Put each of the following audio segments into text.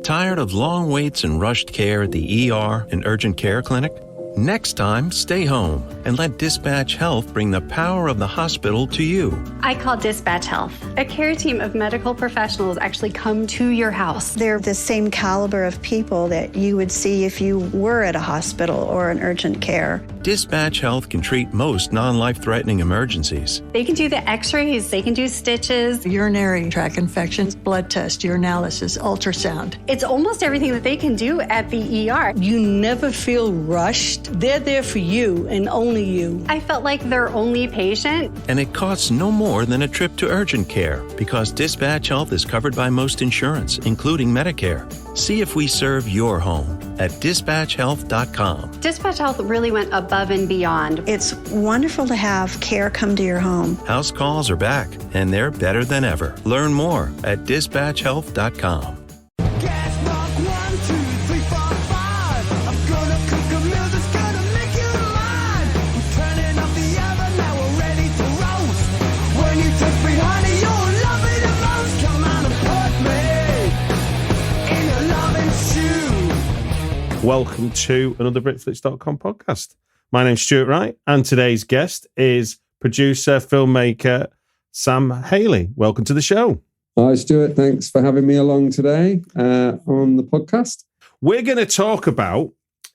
Tired of long waits and rushed care at the ER and urgent care clinic? Next time, stay home and let Dispatch Health bring the power of the hospital to you. I call Dispatch Health. A care team of medical professionals actually come to your house. They're the same caliber of people that you would see if you were at a hospital or an urgent care. Dispatch Health can treat most non-life-threatening emergencies. They can do the x-rays, they can do stitches, urinary tract infections, blood test, urinalysis, ultrasound. It's almost everything that they can do at the ER. You never feel rushed. They're there for you and only you. I felt like their only patient. And it costs no more than a trip to urgent care because Dispatch Health is covered by most insurance, including Medicare. See if we serve your home at dispatchhealth.com. Dispatch Health really went above and beyond. It's wonderful to have care come to your home. House calls are back, and they're better than ever. Learn more at dispatchhealth.com. Welcome to another Britflicks.com podcast. My name's Stuart Wright, and today's guest is producer, filmmaker, Samm Haillay. Welcome to the show. Hi, Stuart. Thanks for having me along today on the podcast. We're going to talk about,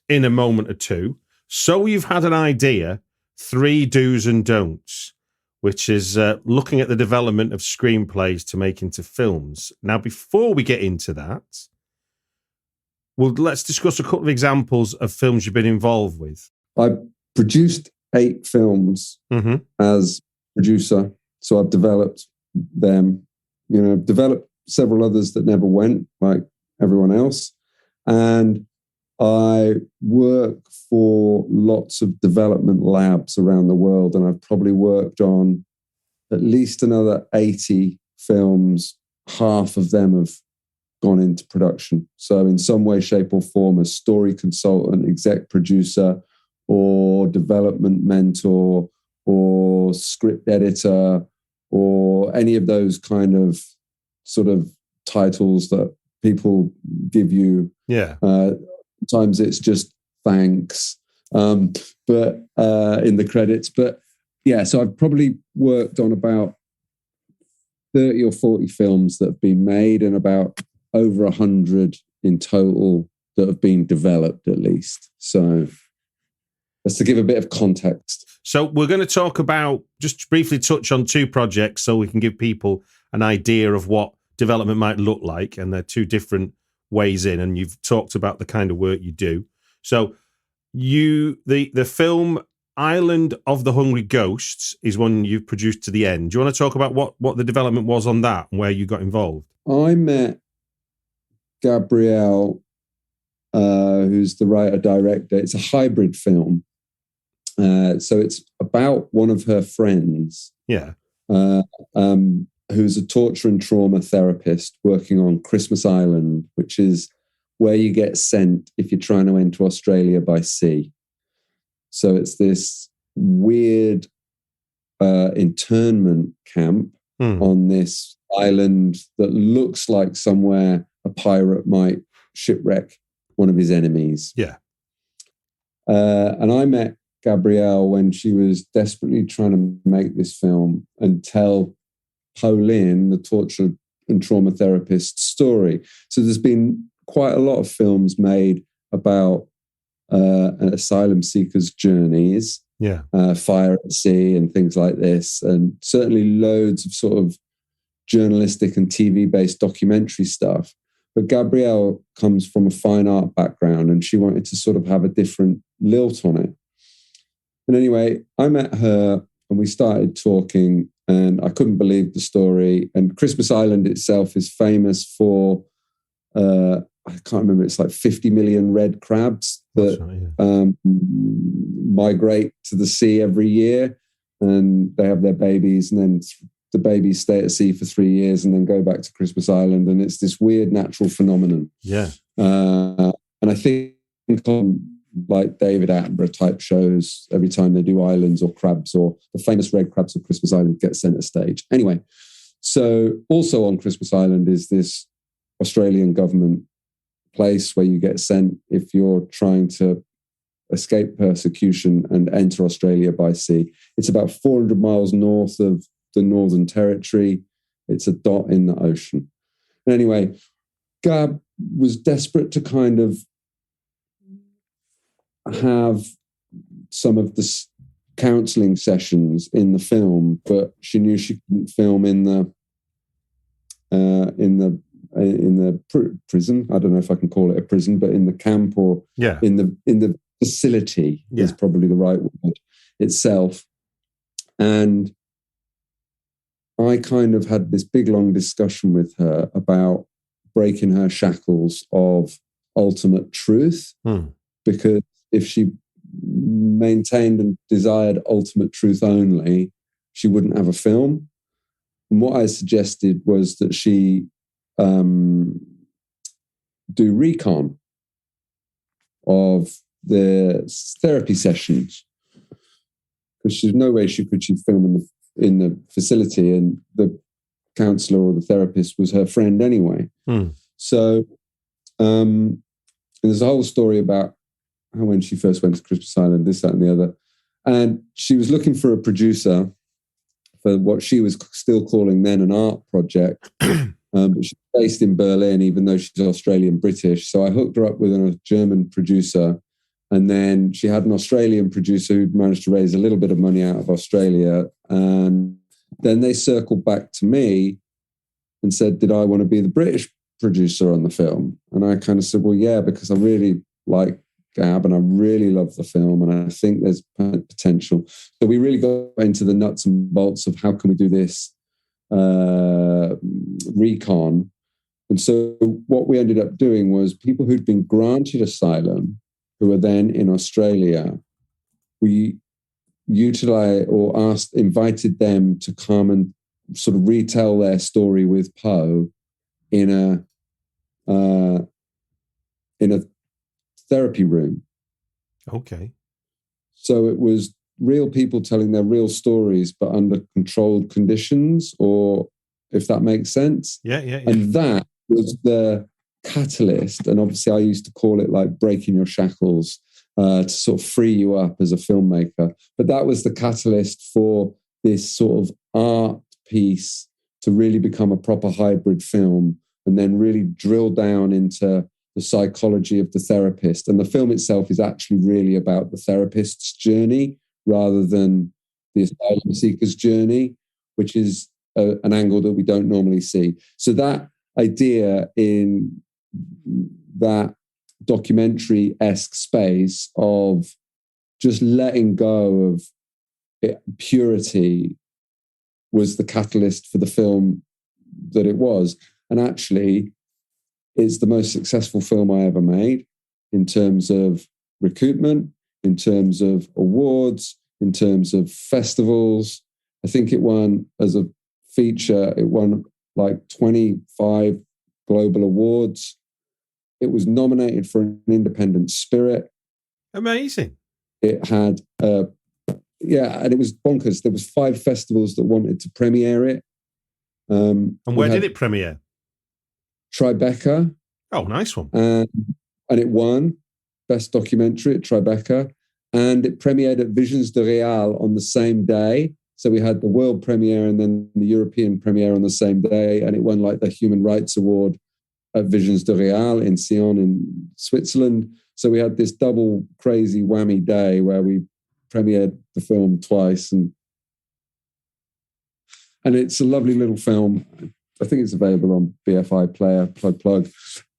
in a moment or two, So You've Had an Idea, 3 Do's and Don'ts, which is looking at the development of screenplays to make into films. Now, before we get into that, let's discuss a couple of examples of films you've been involved with. I produced 8 films as producer, so I've developed them, developed several others that never went, like everyone else. And I work for lots of development labs around the world, and I've probably worked on at least another 80 films. Half of them have gone into production. So in some way, shape or form, a story consultant, exec producer, or development mentor, or script editor, or any of those kind of sort of titles that people give you. Yeah. Sometimes it's just thanks, but in the credits. But yeah, so I've probably worked on about 30 or 40 films that have been made, and about over 100 in total that have been developed, at least. So that's to give a bit of context. So we're going to talk about, just briefly touch on 2 projects so we can give people an idea of what development might look like, and they're 2 different ways in, and you've talked about the kind of work you do. So the film Island of the Hungry Ghosts is one you've produced to the end. Do you want to talk about what the development was on that and where you got involved? I met Gabrielle, who's the writer-director. It's a hybrid film. So it's about one of her friends, who's a torture and trauma therapist working on Christmas Island, which is where you get sent if you're trying to enter Australia by sea. So it's this weird internment camp on this island that looks like somewhere a pirate might shipwreck one of his enemies. Yeah. And I met Gabrielle when she was desperately trying to make this film and tell Pauline, the torture and trauma therapist's story. So there's been quite a lot of films made about an asylum seeker's journeys, fire at sea and things like this, and certainly loads of sort of journalistic and TV-based documentary stuff. But Gabrielle comes from a fine art background, and she wanted to sort of have a different lilt on it. And anyway, I met her and we started talking, and I couldn't believe the story. And Christmas Island itself is famous for, I can't remember, it's like 50 million red crabs that migrate to the sea every year, and they have their babies, and then the babies stay at sea for 3 years and then go back to Christmas Island. And it's this weird natural phenomenon. Yeah. And I think on like David Attenborough type shows, every time they do islands or crabs, or the famous red crabs of Christmas Island get center stage. Anyway, so also on Christmas Island is this Australian government place where you get sent if you're trying to escape persecution and enter Australia by sea. It's about 400 miles north of the Northern Territory. It's a dot in the ocean. Anyway, Gab was desperate to kind of have some of the counselling sessions in the film, but she knew she couldn't film in the prison. I don't know if I can call it a prison, but in the camp or in the facility is probably the right word itself. And I kind of had this big long discussion with her about breaking her shackles of ultimate truth, because if she maintained and desired ultimate truth only, she wouldn't have a film. And what I suggested was that she do recon of the therapy sessions, because there's no way she'd film in the facility, and the counsellor or the therapist was her friend anyway. So and there's a whole story about how when she first went to Christmas Island, this, that, and the other, and she was looking for a producer for what she was still calling then an art project. But she's based in Berlin, even though she's Australian British. So I hooked her up with a German producer, and then she had an Australian producer who'd managed to raise a little bit of money out of Australia. And then they circled back to me and said, did I want to be the British producer on the film? And I kind of said, well, yeah, because I really like Gab and I really love the film and I think there's potential. So we really got into the nuts and bolts of how can we do this recon. And so what we ended up doing was people who'd been granted asylum, who were then in Australia, we utilized or invited them to come and sort of retell their story with Poe in a therapy room. Okay. So it was real people telling their real stories, but under controlled conditions, or if that makes sense. Yeah. And that was the catalyst. And obviously I used to call it like breaking your shackles to sort of free you up as a filmmaker. But that was the catalyst for this sort of art piece to really become a proper hybrid film and then really drill down into the psychology of the therapist. And the film itself is actually really about the therapist's journey rather than the asylum seeker's journey, which is an angle that we don't normally see. So that idea in that documentary-esque space of just letting go of purity was the catalyst for the film that it was. And actually, it's the most successful film I ever made in terms of recoupment, in terms of awards, in terms of festivals. I think it won, as a feature, it won like 25 global awards. It was nominated for an Independent Spirit. Amazing. It had, and it was bonkers. There was 5 festivals that wanted to premiere it. And where did it premiere? Tribeca. Oh, nice one. And it won Best Documentary at Tribeca. And it premiered at Visions de Real on the same day. So we had the world premiere and then the European premiere on the same day. And it won like the Human Rights Award at Visions de Real in Sion in Switzerland. So we had this double crazy whammy day where we premiered the film twice. And it's a lovely little film. I think it's available on BFI Player, plug.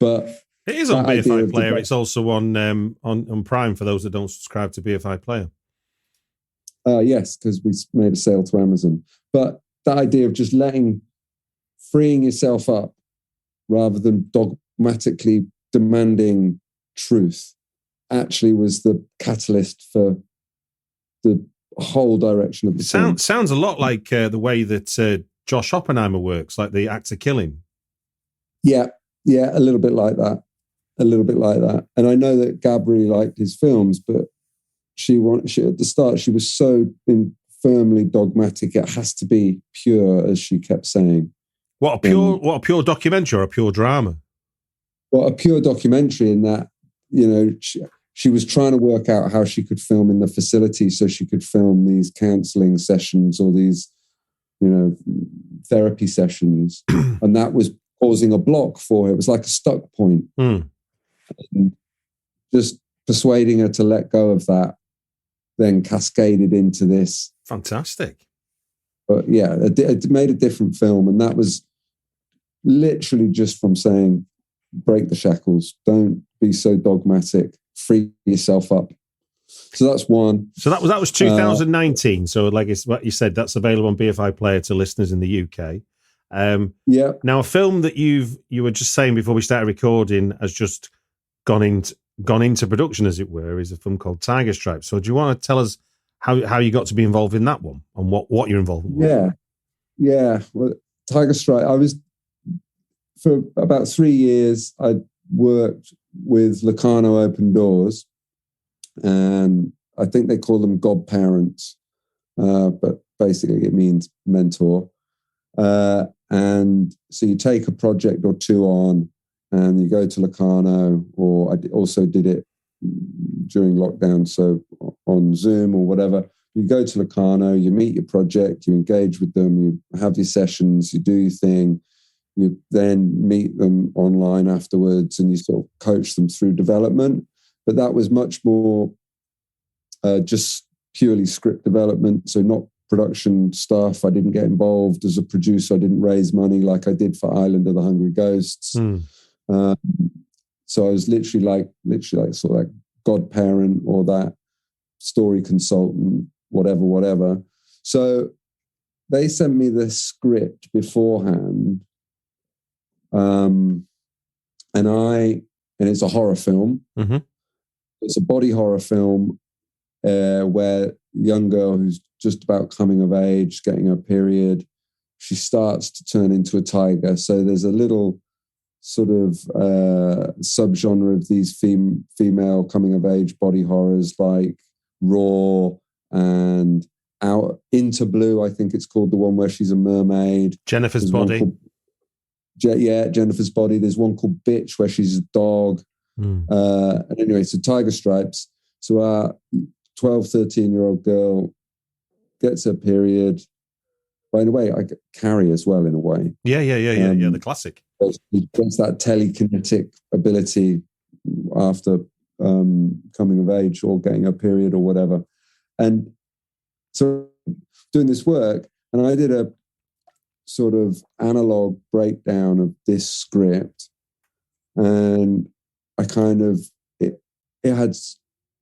But it is on BFI Player. It's also on Prime for those that don't subscribe to BFI Player. Yes, because we made a sale to Amazon. But that idea of just freeing yourself up rather than dogmatically demanding truth actually was the catalyst for the whole direction of the film. Sounds a lot like the way that Josh Oppenheimer works, like the act of killing. Yeah, a little bit like that. And I know that Gab really liked his films, but she at the start, she was so firmly dogmatic. It has to be pure, as she kept saying. What a pure documentary or a pure drama? a pure documentary in that, you know, she was trying to work out how she could film in the facility so she could film these counseling sessions or these, you know, therapy sessions. And that was causing a block for her. It was like a stuck point. And just persuading her to let go of that then cascaded into this. Fantastic. But yeah, it made a different film. And that was literally just from saying, break the shackles. Don't be so dogmatic. Free yourself up. So that's one. So that was 2019. So like it's what you said, that's available on BFI Player to listeners in the UK. Yeah. Now, a film that you were just saying before we started recording has just gone into production, as it were, is a film called Tiger Stripes. So do you want to tell us how you got to be involved in that one and what you're involved with? Yeah. Well, Tiger Stripes, I was, for about 3 years, I worked with Locarno Open Doors, and I think they call them godparents, but basically it means mentor. And so you take a project or two on and you go to Locarno, or I also did it during lockdown, so on Zoom or whatever. You go to Locarno, you meet your project, you engage with them, you have your sessions, you do your thing. You then meet them online afterwards and you sort of coach them through development. But that was much more just purely script development, so not production stuff. I didn't get involved as a producer. I didn't raise money like I did for Island of the Hungry Ghosts. So I was literally like sort of like godparent or that story consultant, whatever. So they sent me the script beforehand. And it's a horror film. Mm-hmm. It's a body horror film where a young girl who's just about coming of age, getting her period, she starts to turn into a tiger. So there's a little sort of subgenre of these female coming of age body horrors like Raw and Out Into Blue, I think it's called, the one where she's a mermaid. Jennifer's Body. Jennifer's Body. There's one called Bitch where she's a dog. And anyway, so Tiger Stripes. So our 12, 13-year-old girl gets her period. By the way, I get Carrie as well in a way. Yeah, the classic. She gets that telekinetic ability after coming of age or getting her period or whatever. And so doing this work, and I did a sort of analog breakdown of this script, and I kind of it had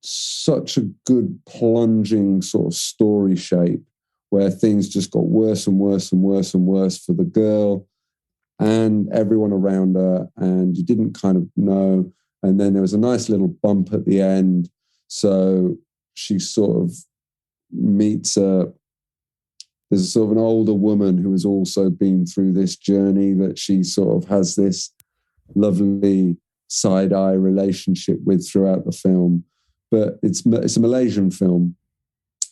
such a good plunging sort of story shape where things just got worse and worse and worse and worse for the girl and everyone around her, and you didn't kind of know. And then there was a nice little bump at the end, so she sort of meets there's sort of an older woman who has also been through this journey that she sort of has this lovely side-eye relationship with throughout the film. But it's a Malaysian film.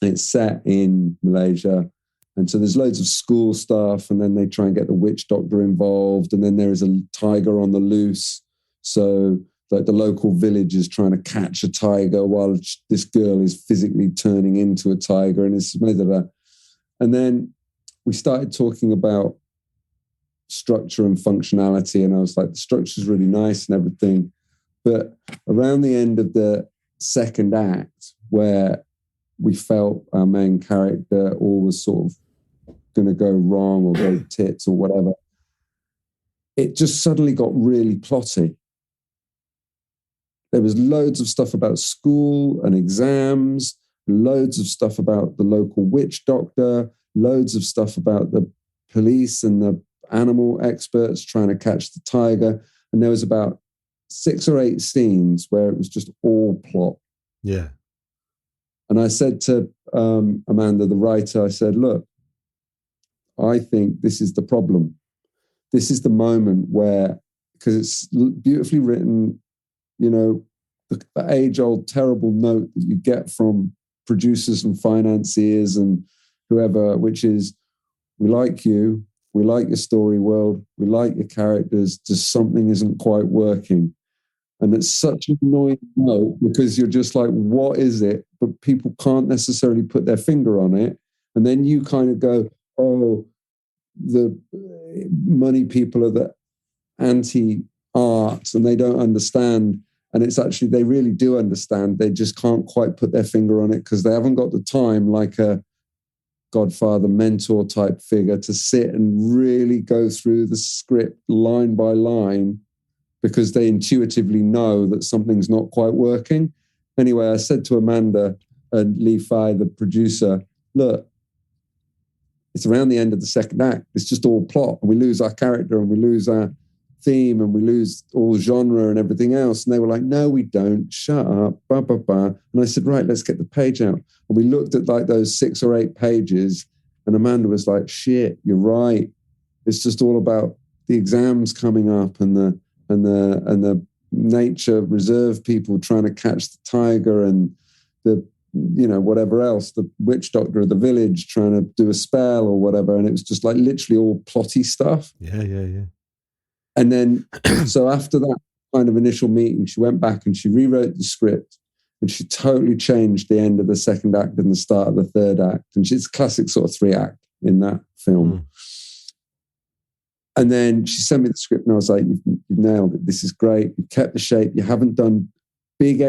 It's set in Malaysia. And so there's loads of school stuff, and then they try and get the witch doctor involved, and then there is a tiger on the loose. So like the local village is trying to catch a tiger while this girl is physically turning into a tiger, and it's made of that. And then we started talking about structure and functionality, and I was like, the structure is really nice and everything. But around the end of the second act, where we felt our main character all was sort of going to go wrong or go tits or whatever, it just suddenly got really plotty. There was loads of stuff about school and exams, loads of stuff about the local witch doctor, loads of stuff about the police and the animal experts trying to catch the tiger. And there was about 6 or 8 scenes where it was just all plot. Yeah. And I said to Amanda, the writer, I said, look, I think this is the problem. This is the moment where, because it's beautifully written, you know, the age-old terrible note that you get from producers and financiers and whoever, which is, we like you, We like your story world. We like your characters. Just something isn't quite working. And it's such an annoying note because you're just like, what is it? But people can't necessarily put their finger on it. And then you kind of go, oh, the money people are the anti-art and they don't understand. And it's actually, they really do understand. They just can't quite put their finger on it because they haven't got the time, like a godfather mentor type figure, to sit and really go through the script line by line because they intuitively know that something's not quite working. Anyway, I said to Amanda and Lee Fai, the producer, look, it's around the end of the second act. It's just all plot. And we lose our character and we lose our theme and we lose all genre and everything else. And they were like, no, we don't. Shut up. Bah, bah, bah. And I said, right, let's get the page out. And we looked at like those 6 or 8 pages and Amanda was like, shit, you're right. It's just all about the exams coming up and the nature reserve people trying to catch the tiger and the, you know, whatever else, the witch doctor of the village trying to do a spell or whatever. And it was just like literally all plotty stuff. Yeah. And then, so after that kind of initial meeting, she went back and she rewrote the script and she totally changed the end of the second act and the start of the third act. And it's a classic sort of 3-act in that film. And then she sent me the script and I was like, you've nailed it. This is great. You've kept the shape. You haven't done big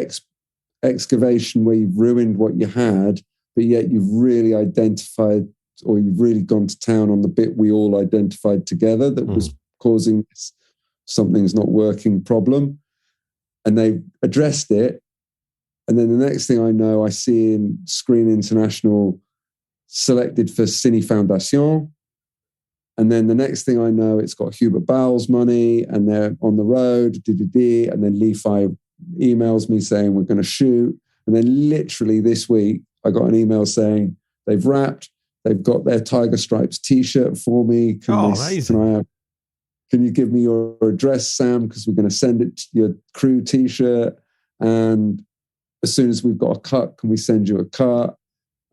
excavation where you've ruined what you had, but yet you've really identified, or you've really gone to town on the bit we all identified together that was causing this something's not working problem. And they addressed it. And then the next thing I know, I see in Screen International selected for Cine Foundation. And then the next thing I know, it's got Hubert Bowles money and they're on the road, and then Lee Fai emails me saying we're going to shoot. And then literally this week, I got an email saying they've wrapped, they've got their Tiger Stripes t-shirt for me. Can you give me your address, Sam? Because we're going to send it to your crew t-shirt. And as soon as we've got a cut, can we send you a cut?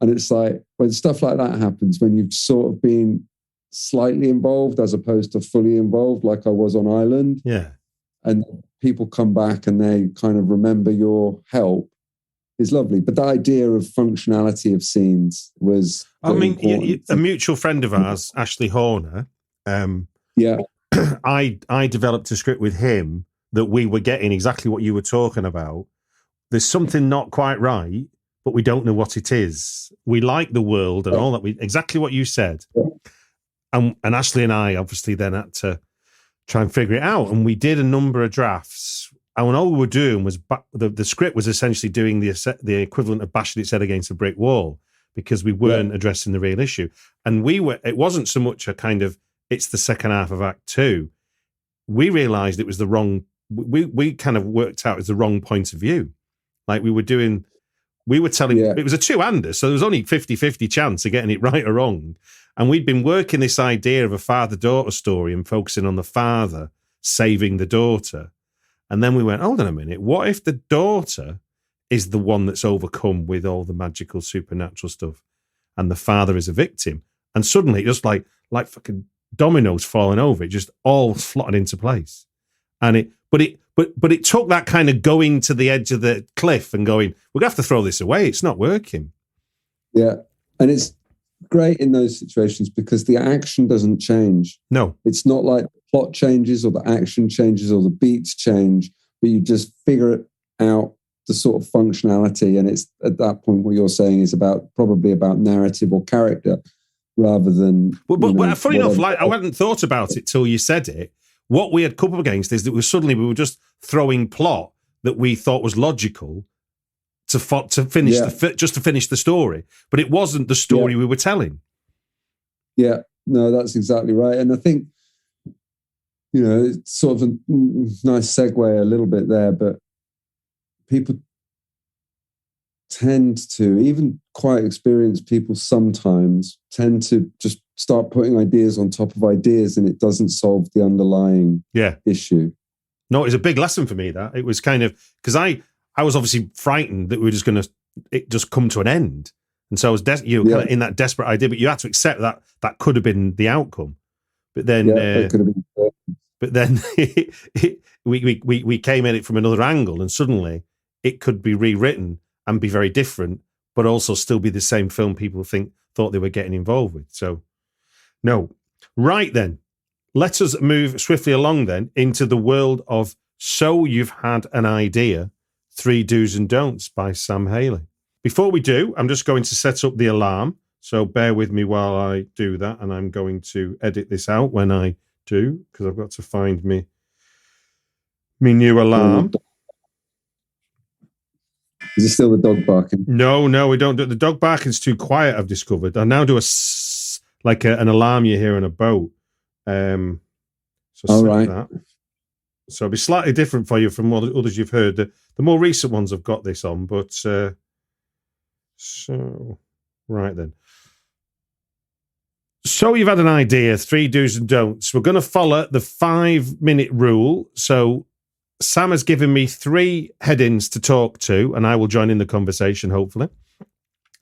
And it's like, when stuff like that happens, when you've sort of been slightly involved as opposed to fully involved, like I was on Island. Yeah. And people come back and they kind of remember your help is lovely. But the idea of functionality of scenes was... I mean, a mutual friend of ours, Ashley Horner, I developed a script with him that we were getting exactly what you were talking about. There's something not quite right, but we don't know what it is. We like the world and all that. Exactly what you said. Yeah. And Ashley and I obviously then had to try and figure it out. And we did a number of drafts. And all we were doing was the script was essentially doing the equivalent of bashing its head against a brick wall because we weren't addressing the real issue. And it wasn't so much a kind of, it's the second half of Act 2. We realized it was the wrong, we kind of worked out as the wrong point of view. Like we were telling, it was a two-hander, so there was only 50-50 chance of getting it right or wrong. And we'd been working this idea of a father-daughter story and focusing on the father saving the daughter. And then we went, hold on a minute, what if the daughter is the one that's overcome with all the magical supernatural stuff and the father is a victim? And suddenly, just like fucking dominoes falling over, it just all slotted into place. And it took that kind of going to the edge of the cliff and going, we're going to have to throw this away. It's not working. Yeah. And it's great in those situations because the action doesn't change. No. It's not like the plot changes or the action changes or the beats change, but you just figure out the sort of functionality. And it's at that point what you're saying is probably about narrative or character rather than... But funny enough, I hadn't thought about it till you said it. What we had come up against is that we were just throwing plot that we thought was logical to finish just to finish the story, but it wasn't the story we were telling. Yeah, no, that's exactly right. And I think, it's sort of a nice segue a little bit there, but people tend to, even quite experienced people sometimes tend to just start putting ideas on top of ideas and it doesn't solve the underlying issue. No, it was a big lesson for me that. It was kind of, because I was obviously frightened that we were just going to just come to an end. And so I was kind of in that desperate idea, but you had to accept that could have been the outcome. But then, that could have been. But then we came at it from another angle, and suddenly it could be rewritten and be very different, but also still be the same film people thought they were getting involved with. So, no. Right then, let us move swiftly along then into the world of So You've Had an Idea, 3 Do's and Don'ts by Samm Haillay. Before we do, I'm just going to set up the alarm. So bear with me while I do that, and I'm going to edit this out when I do, because I've got to find me new alarm. Is it still the dog barking? No, we don't do it. The dog barking's too quiet, I've discovered. I now do an alarm you hear in a boat. So all right. That. So it'll be slightly different for you from what others you've heard. The more recent ones have got this on, but so right then. So you've had an idea, 3 do's and don'ts. We're going to follow the 5-minute rule. So Sam has given me 3 headings to talk to, and I will join in the conversation, hopefully.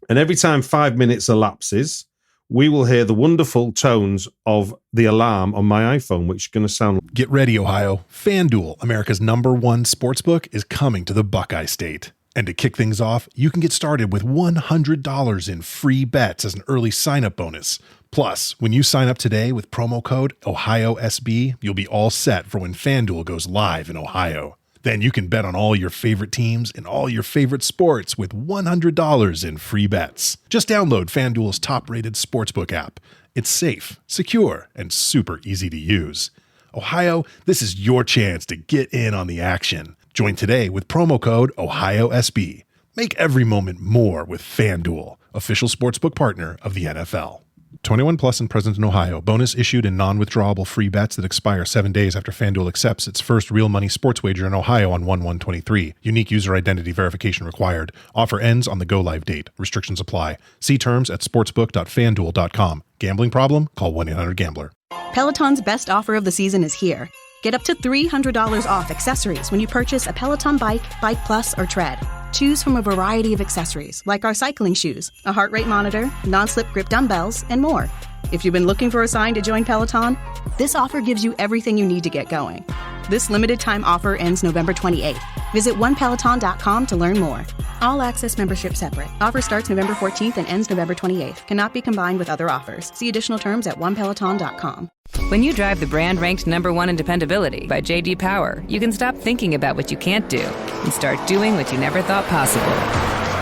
And every time 5 minutes elapses, we will hear the wonderful tones of the alarm on my iPhone, which is going to sound... Get ready, Ohio. FanDuel, America's #1 sportsbook, is coming to the Buckeye State. And to kick things off, you can get started with $100 in free bets as an early sign-up bonus. Plus, when you sign up today with promo code OhioSB, you'll be all set for when FanDuel goes live in Ohio. Then you can bet on all your favorite teams and all your favorite sports with $100 in free bets. Just download FanDuel's top-rated sportsbook app. It's safe, secure, and super easy to use. Ohio, this is your chance to get in on the action. Join today with promo code OhioSB. Make every moment more with FanDuel, official sportsbook partner of the NFL. 21 plus and present in Ohio. Bonus issued in non-withdrawable free bets that expire 7 days after FanDuel accepts its first real money sports wager in Ohio on 1/1/23. Unique user identity verification required. Offer ends on the go-live date. Restrictions apply. See terms at sportsbook.fanduel.com. Gambling problem? Call 1-800-GAMBLER. Peloton's best offer of the season is here. Get up to $300 off accessories when you purchase a Peloton bike, Bike Plus, or Tread. Choose from a variety of accessories like our cycling shoes, a heart rate monitor, non-slip grip dumbbells, and more. If you've been looking for a sign to join Peloton, this offer gives you everything you need to get going. This limited time offer ends November 28th. Visit onepeloton.com to learn more. All access membership separate. Offer starts November 14th and ends November 28th. Cannot be combined with other offers. See additional terms at onepeloton.com. When you drive the brand ranked #1 in dependability by J.D. Power, you can stop thinking about what you can't do and start doing what you never thought possible.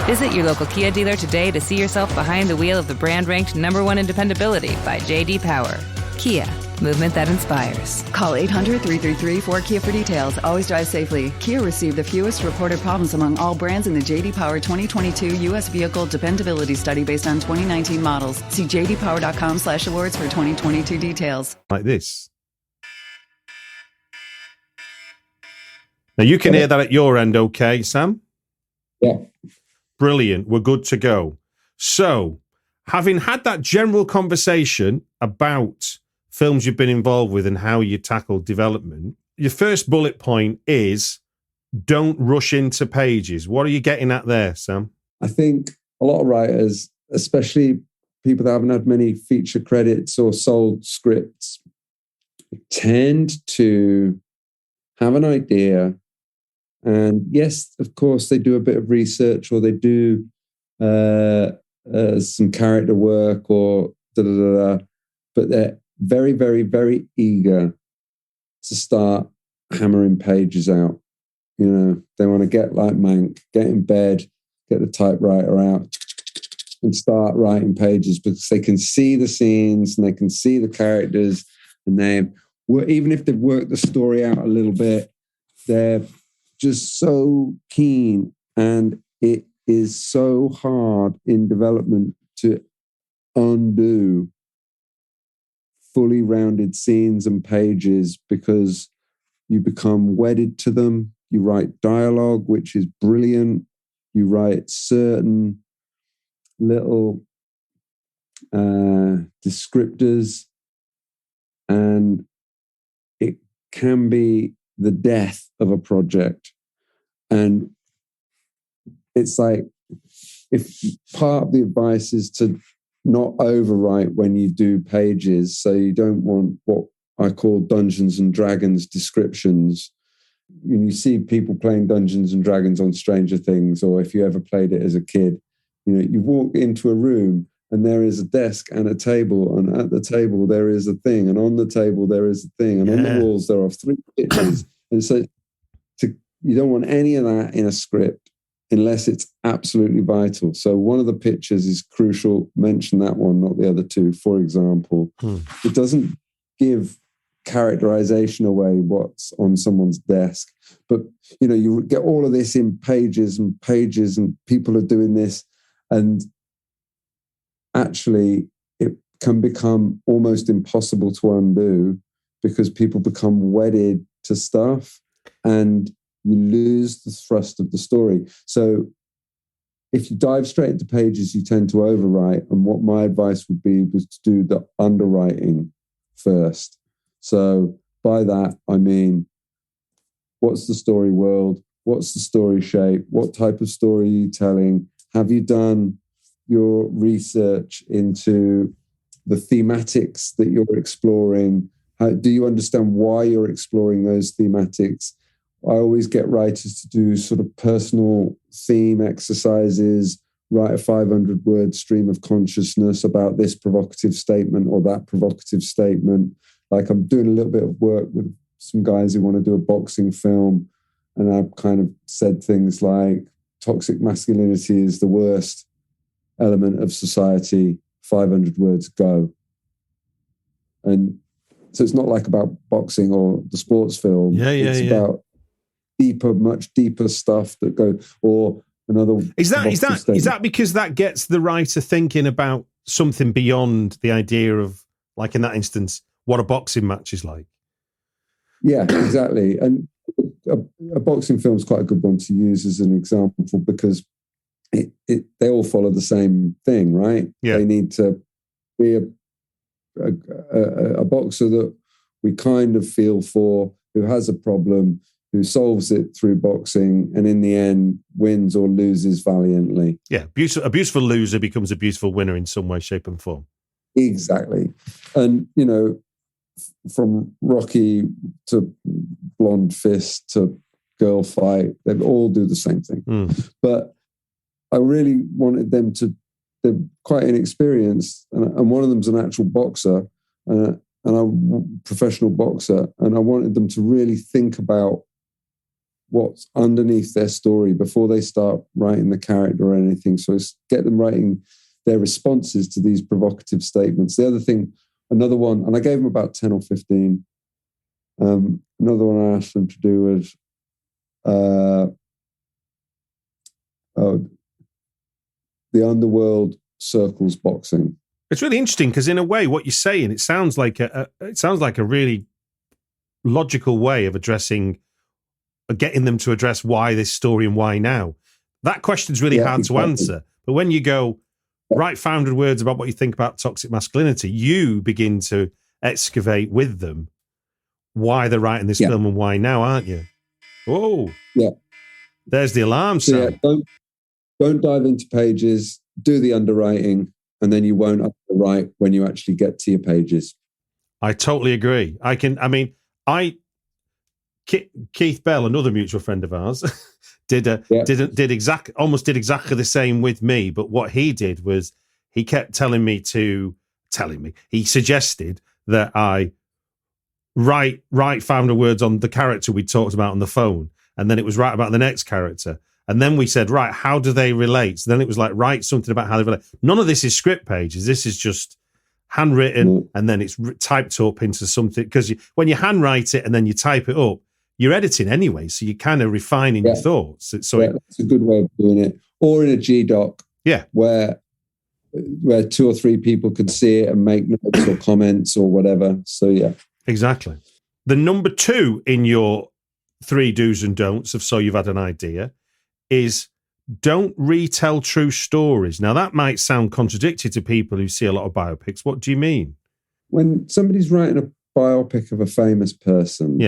Visit your local Kia dealer today to see yourself behind the wheel of the brand ranked #1 in dependability by J.D. Power. Kia, movement that inspires. Call 800-333-4KIA for details. Always drive safely. Kia received the fewest reported problems among all brands in the J.D. Power 2022 U.S. Vehicle Dependability Study based on 2019 models. See jdpower.com/awards for 2022 details. Like this. Now you can hear that at your end, okay, Sam? Yeah. Brilliant. We're good to go. So, having had that general conversation about films you've been involved with and how you tackle development, your first bullet point is don't rush into pages. What are you getting at there, Sam? I think a lot of writers, especially people that haven't had many feature credits or sold scripts, tend to have an idea. And yes, of course, they do a bit of research or they do some character work or but they're very, very, very eager to start hammering pages out. You know, they want to get like Mank, get in bed, get the typewriter out and start writing pages because they can see the scenes and they can see the characters and even if they've worked the story out a little bit, they're just so keen, and it is so hard in development to undo fully rounded scenes and pages because you become wedded to them. You write dialogue, which is brilliant. You write certain little descriptors, and it can be the death of a project. And it's like, if part of the advice is to not overwrite when you do pages. So you don't want what I call Dungeons and Dragons descriptions. When you see people playing Dungeons and Dragons on Stranger Things, or if you ever played it as a kid, you walk into a room and there is a desk and a table, and at the table there is a thing, and on the table there is a thing, and on the walls there are 3 pictures. And so you don't want any of that in a script unless it's absolutely vital. So one of the pictures is crucial. Mention that one, not the other 2, for example. It doesn't give characterization away what's on someone's desk, but you get all of this in pages and pages, and people are doing this, and actually it can become almost impossible to undo because people become wedded to stuff and you lose the thrust of the story. So if you dive straight into pages, you tend to overwrite, and what my advice would be was to do the underwriting first. So by that, I mean, what's the story world? What's the story shape? What type of story are you telling? Have you done your research into the thematics that you're exploring? Do you understand why you're exploring those thematics? I always get writers to do sort of personal theme exercises, write a 500-word stream of consciousness about this provocative statement or that provocative statement. Like, I'm doing a little bit of work with some guys who want to do a boxing film, and I've kind of said things like, toxic masculinity is the worst element of society, 500 words, go. And so it's not like about boxing or the sports film. It's about deeper, much deeper stuff that go, or another. Is that because that gets the writer thinking about something beyond the idea of, like in that instance, what a boxing match is like? Yeah, exactly. And a boxing film is quite a good one to use as an example because they all follow the same thing, right? Yeah. They need to be a boxer that we kind of feel for, who has a problem, who solves it through boxing, and in the end wins or loses valiantly. Yeah, a beautiful loser becomes a beautiful winner in some way, shape, and form. Exactly. And, from Rocky to Blonde Fist to Girl Fight, they all do the same thing. But I really wanted them to, they're quite inexperienced, and one of them's an actual boxer, and a professional boxer, and I wanted them to really think about what's underneath their story before they start writing the character or anything. So it's get them writing their responses to these provocative statements. The other thing, another one, and I gave them about 10 or 15. Another one I asked them to do was the underworld circles boxing. It's really interesting because, in a way, what you're saying, it sounds like a really logical way of getting them to address why this story and why now. That question's really hard to answer. But when you go, write 500 words about what you think about toxic masculinity, you begin to excavate with them why they're writing this film and why now, aren't you? Oh, yeah. There's the alarm sound. Yeah, don't dive into pages. Do the underwriting, and then you won't underwrite when you actually get to your pages. I totally agree. Keith Bell, another mutual friend of ours, almost did exactly the same with me. But what he did was he kept he suggested that I write 500 words on the character we talked about on the phone, and then it was write about the next character. And then we said, right, how do they relate? So then it was like, write something about how they relate. None of this is script pages. This is just handwritten, and then it's typed up into something. Because when you handwrite it and then you type it up, you're editing anyway. So you're kind of refining your thoughts. That's a good way of doing it. Or in a G-Doc, where 2 or 3 people could see it and make notes or comments or whatever. So, yeah. Exactly. The number 2 in your 3 do's and don'ts of So You've Had an Idea is don't retell true stories. Now, that might sound contradictory to people who see a lot of biopics. What do you mean? When somebody's writing a biopic of a famous person,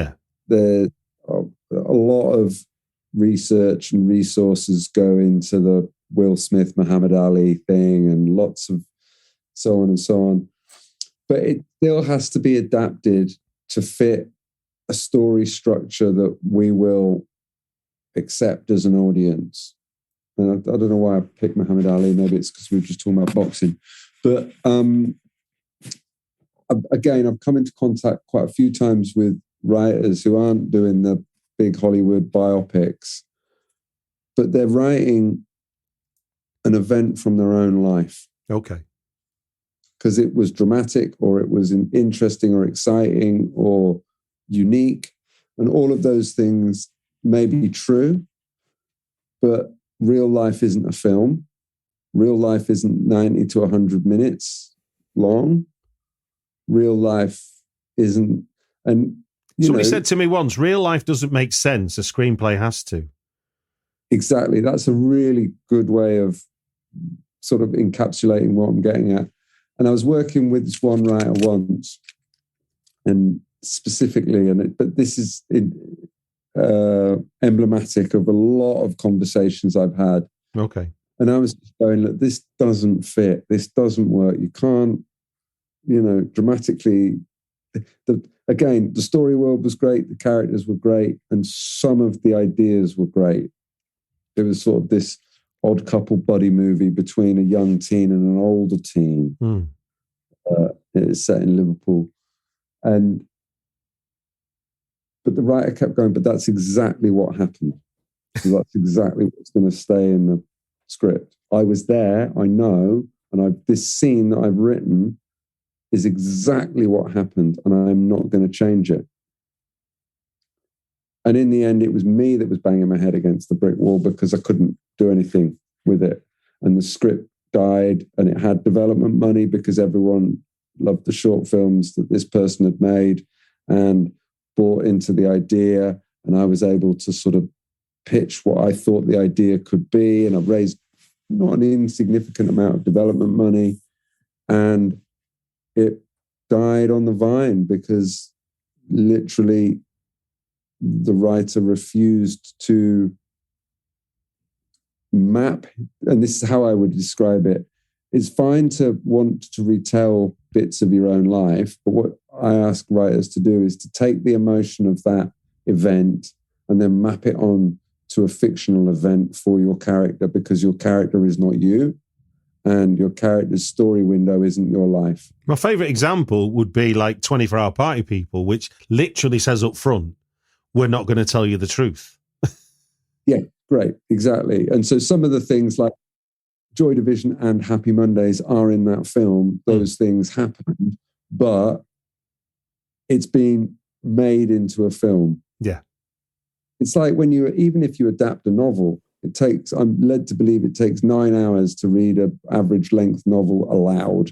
there's a lot of research and resources go into the Will Smith, Muhammad Ali thing, and lots of so on and so on. But it still has to be adapted to fit a story structure that we will accept as an audience. And I don't know why I picked Muhammad Ali. Maybe it's because we were just talking about boxing. But again, I've come into contact quite a few times with writers who aren't doing the big Hollywood biopics, but they're writing an event from their own life. Okay. Because it was dramatic, or it was interesting or exciting or unique. And all of those things may be true, but real life isn't a film. Real life isn't 90 to 100 minutes long. Real life isn't. And somebody said to me once, real life doesn't make sense. A screenplay has to. Exactly. That's a really good way of sort of encapsulating what I'm getting at. And I was working with this one writer once, and specifically, but this is emblematic of a lot of conversations I've had. Okay. And I was going, look, this doesn't fit. This doesn't work. You can't, dramatically. The story world was great. The characters were great. And some of the ideas were great. It was sort of this odd couple buddy movie between a young teen and an older teen. It's set in Liverpool. But the writer kept going, but that's exactly what happened. So that's exactly what's going to stay in the script. I was there, I know, and this scene that I've written is exactly what happened, and I'm not going to change it. And in the end, it was me that was banging my head against the brick wall because I couldn't do anything with it. And the script died, and it had development money because everyone loved the short films that this person had made and bought into the idea. And I was able to sort of pitch what I thought the idea could be. And I raised not an insignificant amount of development money. And it died on the vine because literally the writer refused to map. And this is how I would describe it. It's fine to want to retell bits of your own life, but what I ask writers to do is to take the emotion of that event and then map it on to a fictional event for your character, because your character is not you and your character's story window isn't your life. My favourite example would be like 24-Hour Party People, which literally says up front, we're not going to tell you the truth. Yeah, great, exactly. And so some of the things like Joy Division and Happy Mondays are in that film. Those things happened, but it's been made into a film. Yeah. It's like even if you adapt a novel, I'm led to believe it takes 9 hours to read an average length novel aloud,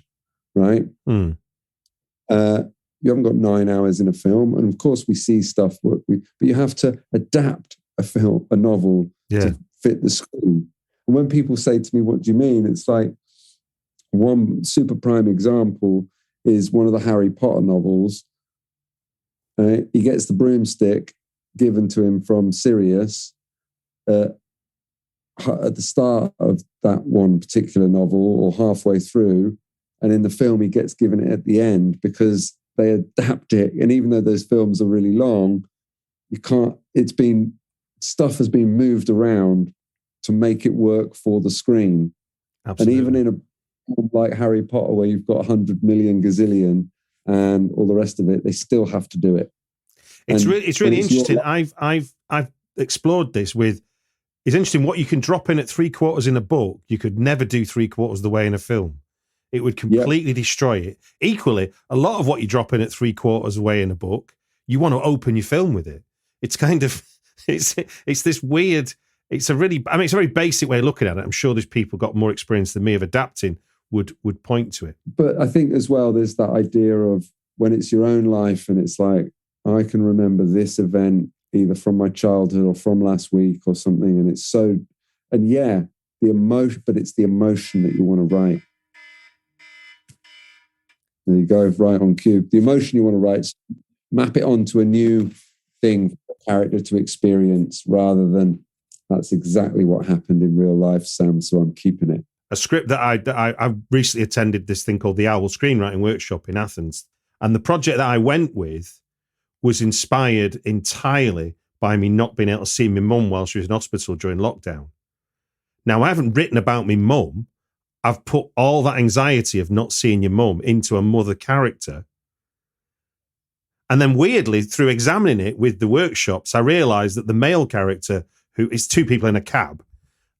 right? You haven't got 9 hours in a film. And of course we see stuff, but you have to adapt a novel to fit the screen. And when people say to me, what do you mean? It's like, one super prime example is one of the Harry Potter novels. He gets the broomstick given to him from Sirius at the start of that one particular novel or halfway through. And in the film, he gets given it at the end because they adapt it. And even though those films are really long, stuff has been moved around to make it work for the screen. Absolutely. And even in a film like Harry Potter, where you've got 100 million gazillion and all the rest of it, they still have to do it. It's really interesting. I've explored this with. It's interesting what you can drop in at 3/4 in a book. You could never do 3/4 the way in a film. It would completely destroy it. Equally, a lot of what you drop in at 3/4 away in a book, you want to open your film with it. It's kind of it's this weird. It's a very basic way of looking at it. I'm sure there's people got more experience than me of adapting would point to it. But I think as well, there's that idea of when it's your own life and it's like, I can remember this event either from my childhood or from last week or something. And it's the emotion, but it's the emotion that you want to write. There you go, right on cue. The emotion you want to write, map it onto a new thing for the character to experience rather than that's exactly what happened in real life, Sam, so I'm keeping it. a script that I recently attended this thing called the Owl Screenwriting Workshop in Athens. And the project that I went with was inspired entirely by me not being able to see my mum while she was in hospital during lockdown. Now, I haven't written about my mum. I've put all that anxiety of not seeing your mum into a mother character. And then weirdly, through examining it with the workshops, I realized that the male character, who is two people in a cab,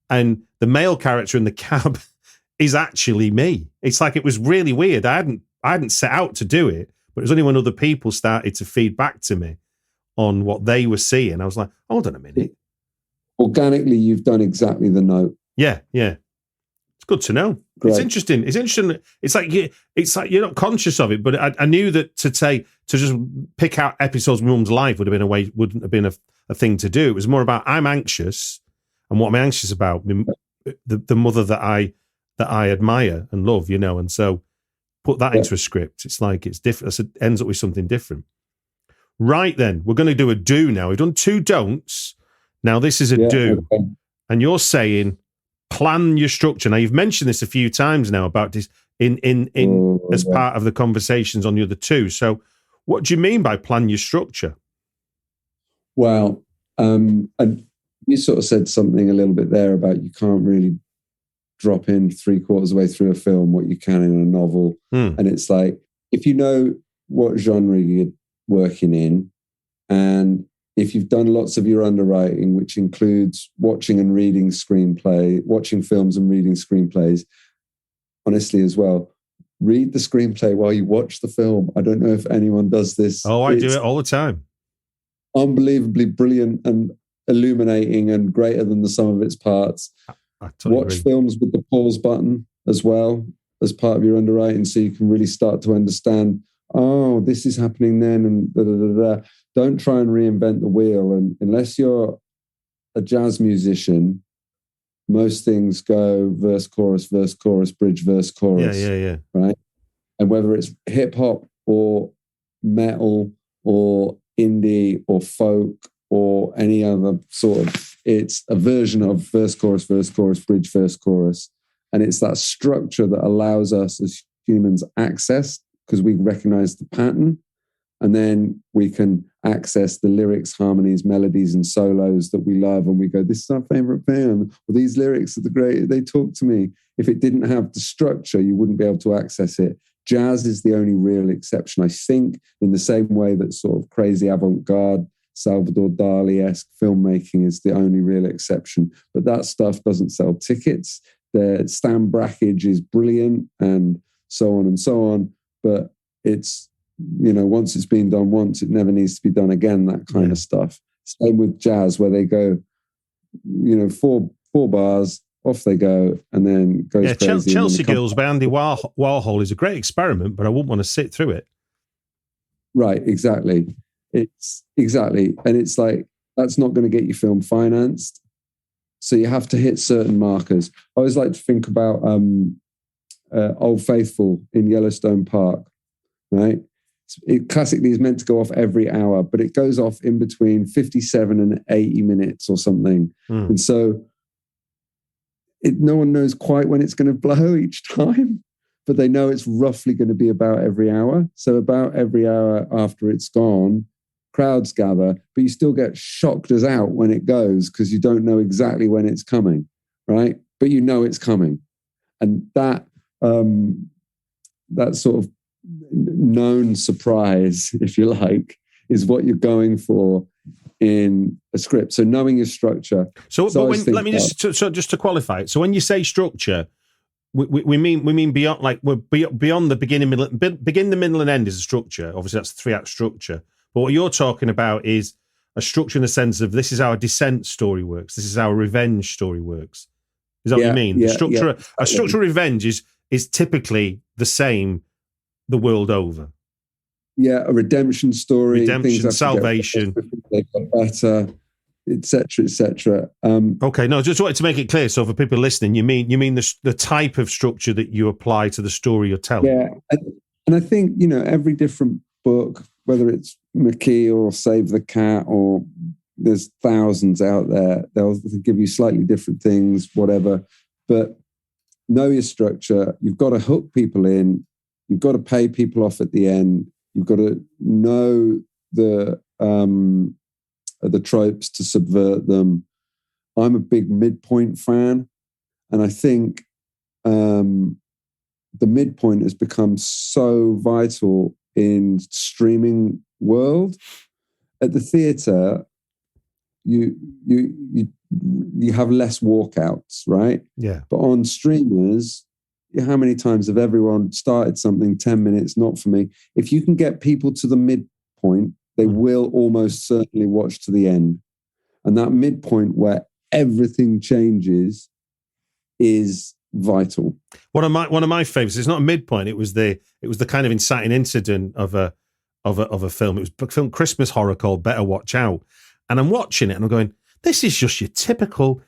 and the male character in the cab is actually me. It's like, it was really weird. I hadn't set out to do it, but it was only when other people started to feed back to me on what they were seeing. I was like, hold on a minute. Organically, you've done exactly the note. Yeah. It's good to know. Great. It's interesting. It's like you're not conscious of it, but I knew that to just pick out episodes of Mum's life wouldn't have been a thing to do. It was more about, I'm anxious, and what I'm anxious about, the mother that I admire and love, and so put that into a script. It's like, it's different. It ends up with something different. Right then, we're going to do a do now. We've done 2 don'ts. Now this is a do. Okay. And you're saying, plan your structure. Now, you've mentioned this a few times now about this as part of the conversations on the other 2. So what do you mean by plan your structure? Well, you sort of said something a little bit there about you can't really drop in 3/4 of the way through a film what you can in a novel. And it's like, if you know what genre you're working in, and if you've done lots of your underwriting, which includes watching and reading watching films and reading screenplays, honestly as well, read the screenplay while you watch the film. I don't know if anyone does this. Oh, I do it all the time. Unbelievably brilliant and illuminating and greater than the sum of its parts. I totally Watch agree. films with the pause button as well as part of your underwriting, so you can really start to understand, oh, this is happening then, and da, da, da, da. Don't try and reinvent the wheel. And unless you're a jazz musician, most things go verse, chorus, bridge, verse, chorus. Yeah. Right? And whether it's hip hop or metal or indie or folk or any other sort of, it's a version of verse, chorus, bridge, verse, chorus. And it's that structure that allows us as humans access, because we recognize the pattern, and then we can access the lyrics, harmonies, melodies, and solos that we love. And we go, this is our favorite band. Well, these lyrics are the great. They talk to me. If it didn't have the structure, you wouldn't be able to access it. Jazz is the only real exception, I think, in the same way that sort of crazy avant-garde, Salvador Dali-esque filmmaking is the only real exception. But that stuff doesn't sell tickets. The Stan Brakhage is brilliant, and so on and so on. But it's, once it's been done once, it never needs to be done again, that kind of stuff. Same with jazz, where they go, four bars, off they go, and then goes crazy. Chelsea Girls by Andy Warhol is a great experiment, but I wouldn't want to sit through it. Right, exactly. It's exactly. And it's like, that's not going to get your film financed. So you have to hit certain markers. I always like to think about Old Faithful in Yellowstone Park, right? It classically is meant to go off every hour, but it goes off in between 57 and 80 minutes or something. And so no one knows quite when it's going to blow each time, but they know it's roughly going to be about every hour. So about every hour after it's gone, crowds gather, but you still get shocked as out when it goes, because you don't know exactly when it's coming, right? But you know it's coming. And that sort of known surprise, if you like, is what you're going for in a script. So knowing your structure. So just to qualify it. So when you say structure, we mean beyond, like, we're beyond the beginning, the middle, and end is a structure. Obviously, that's a 3-act structure. But what you're talking about is a structure in the sense of, this is how a descent story works. This is how a revenge story works. Is that what you mean? A structure of revenge is typically the same the world over. Yeah, a redemption story. Redemption, salvation. They get better, etc., etc. Okay, no, just wanted to make it clear. So for people listening, you mean the type of structure that you apply to the story you're telling. Yeah, and I think, every different book, whether it's McKee or Save the Cat, or there's thousands out there, they'll give you slightly different things, whatever. But know your structure. You've got to hook people in. You've got to pay people off at the end. You've got to know the tropes to subvert them. I'm a big midpoint fan, and I think the midpoint has become so vital in streaming world. At the theater, you have less walkouts, right? Yeah. But on streamers, how many times have everyone started something 10 minutes, not for me? If you can get people to the midpoint, they will almost certainly watch to the end. And that midpoint where everything changes is vital. One of my favorites. It's not a midpoint. It was the kind of inciting incident of a film. It was a film Christmas horror called Better Watch Out. And I'm watching it and I'm going, this is just your typical,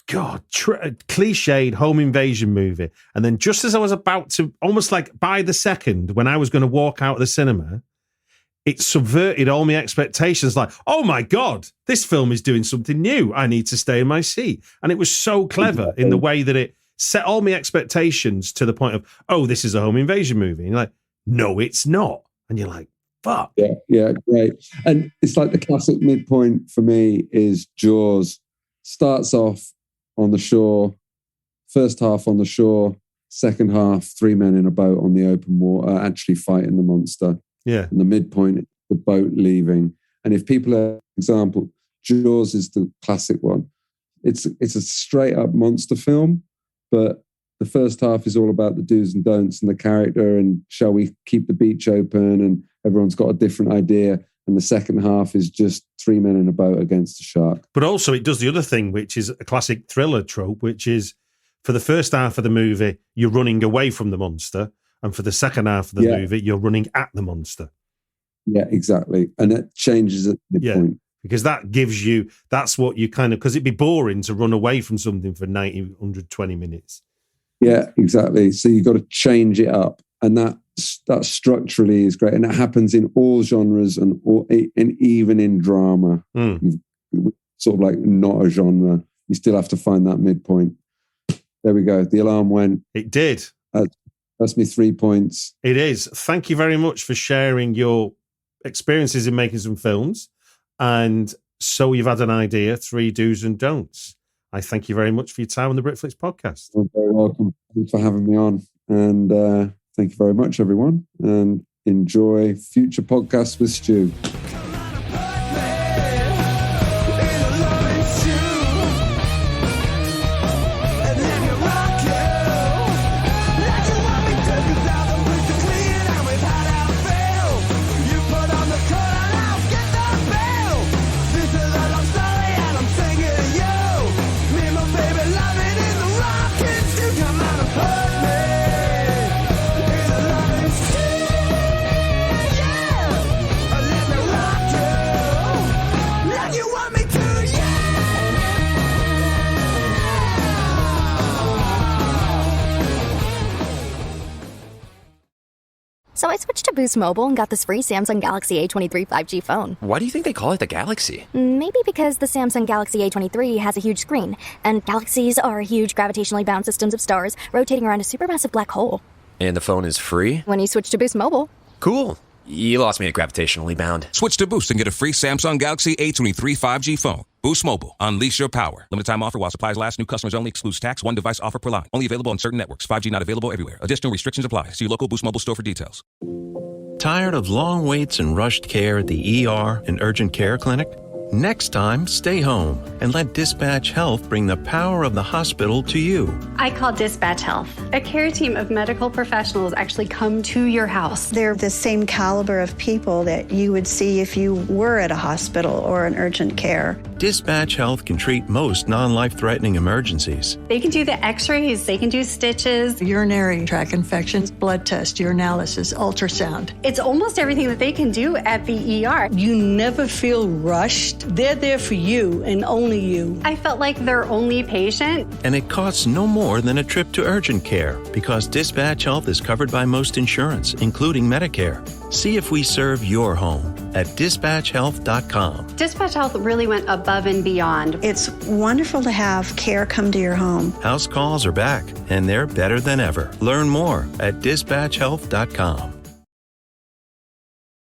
cliched home invasion movie. And then just as I was about to, almost like by the second, when I was going to walk out of the cinema, it subverted all my expectations. Like, oh my God, this film is doing something new. I need to stay in my seat. And it was so clever in the way that it set all my expectations to the point of, oh, this is a home invasion movie. And you're like, no, it's not. And you're like, fuck. Yeah, great. And it's like the classic midpoint for me is Jaws. Starts off on the shore, first half on the shore, second half, 3 men in a boat on the open water, actually fighting the monster. Yeah. And the midpoint, the boat leaving. And if people are, example, Jaws is the classic one. It's a straight up monster film, but the first half is all about the do's and don'ts and the character and shall we keep the beach open, and everyone's got a different idea. And the second half is just 3 men in a boat against a shark. But also it does the other thing, which is a classic thriller trope, which is for the first half of the movie, you're running away from the monster. And for the second half of the movie, you're running at the monster. Yeah, exactly. And it changes at the point. Because that gives you, that's what you kind of, because it'd be boring to run away from something for 90, 120 minutes. Yeah, exactly. So you've got to change it up. And that structurally is great. And it happens in all genres and even in drama. Sort of like not a genre. You still have to find that midpoint. There we go. The alarm went. It did. That's me 3 points. It is. Thank you very much for sharing your experiences in making some films. And so you've had an idea, 3 do's and don'ts. I thank you very much for your time on the Britflicks podcast. You're very welcome. Thanks for having me on. And thank you very much, everyone. And enjoy future podcasts with Stu. So I switched to Boost Mobile and got this free Samsung Galaxy A23 5G phone. Why do you think they call it the Galaxy? Maybe because the Samsung Galaxy A23 has a huge screen, and galaxies are huge gravitationally bound systems of stars rotating around a supermassive black hole. And the phone is free? When you switch to Boost Mobile. Cool. You lost me at gravitationally bound. Switch to Boost and get a free Samsung Galaxy A23 5G phone. Boost Mobile. Unleash your power. Limited time offer while supplies last. New customers only. Excludes tax. 1 device offer per line. Only available on certain networks. 5G not available everywhere. Additional restrictions apply. See your local Boost Mobile store for details. Tired of long waits and rushed care at the ER and urgent care clinic? Next time, stay home and let Dispatch Health bring the power of the hospital to you. I call Dispatch Health. A care team of medical professionals actually come to your house. They're the same caliber of people that you would see if you were at a hospital or an urgent care. Dispatch Health can treat most non-life-threatening emergencies. They can do the x-rays, they can do stitches, urinary tract infections, blood test, urinalysis, ultrasound. It's almost everything that they can do at the ER. You never feel rushed. They're there for you and only you. I felt like their only patient. And it costs no more than a trip to urgent care because Dispatch Health is covered by most insurance, including Medicare. See if we serve your home at dispatchhealth.com. Dispatch Health really went above and beyond. It's wonderful to have care come to your home. House calls are back, and they're better than ever. Learn more at dispatchhealth.com.